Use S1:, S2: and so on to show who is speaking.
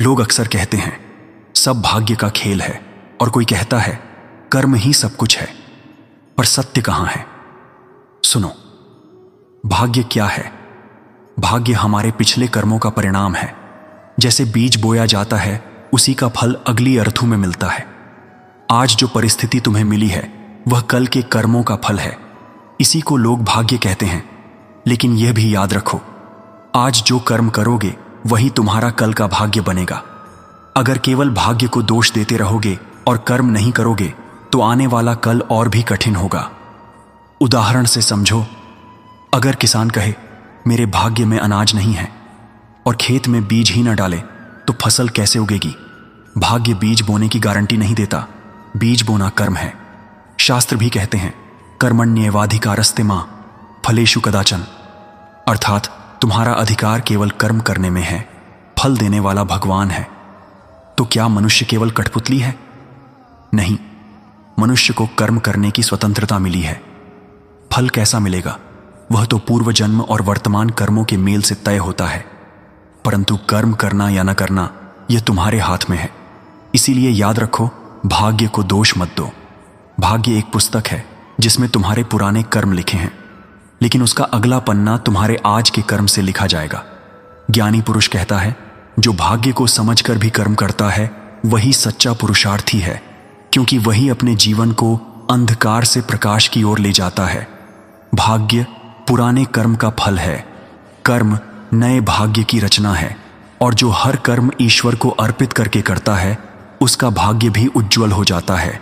S1: लोग अक्सर कहते हैं सब भाग्य का खेल है, और कोई कहता है कर्म ही सब कुछ है। पर सत्य कहां है? सुनो, भाग्य क्या है? भाग्य हमारे पिछले कर्मों का परिणाम है। जैसे बीज बोया जाता है, उसी का फल अगली अर्थों में मिलता है। आज जो परिस्थिति तुम्हें मिली है वह कल के कर्मों का फल है। इसी को लोग भाग्य कहते हैं। लेकिन यह भी याद रखो, आज जो कर्म करोगे वही तुम्हारा कल का भाग्य बनेगा। अगर केवल भाग्य को दोष देते रहोगे और कर्म नहीं करोगे तो आने वाला कल और भी कठिन होगा। उदाहरण से समझो, अगर किसान कहे मेरे भाग्य में अनाज नहीं है और खेत में बीज ही न डाले तो फसल कैसे उगेगी? भाग्य बीज बोने की गारंटी नहीं देता, बीज बोना कर्म है। शास्त्र भी कहते हैं कर्मण्येवाधिकारस्ते मां फलेषु कदाचन, अर्थात तुम्हारा अधिकार केवल कर्म करने में है, फल देने वाला भगवान है। तो क्या मनुष्य केवल कठपुतली है? नहीं, मनुष्य को कर्म करने की स्वतंत्रता मिली है। फल कैसा मिलेगा वह तो पूर्व जन्म और वर्तमान कर्मों के मेल से तय होता है, परंतु कर्म करना या न करना यह तुम्हारे हाथ में है। इसीलिए याद रखो, भाग्य को दोष मत दो। भाग्य एक पुस्तक है जिसमें तुम्हारे पुराने कर्म लिखे हैं, लेकिन उसका अगला पन्ना तुम्हारे आज के कर्म से लिखा जाएगा। ज्ञानी पुरुष कहता है जो भाग्य को समझकर भी कर्म करता है वही सच्चा पुरुषार्थी है, क्योंकि वही अपने जीवन को अंधकार से प्रकाश की ओर ले जाता है। भाग्य पुराने कर्म का फल है, कर्म नए भाग्य की रचना है, और जो हर कर्म ईश्वर को अर्पित करके करता है उसका भाग्य भी उज्जवल हो जाता है।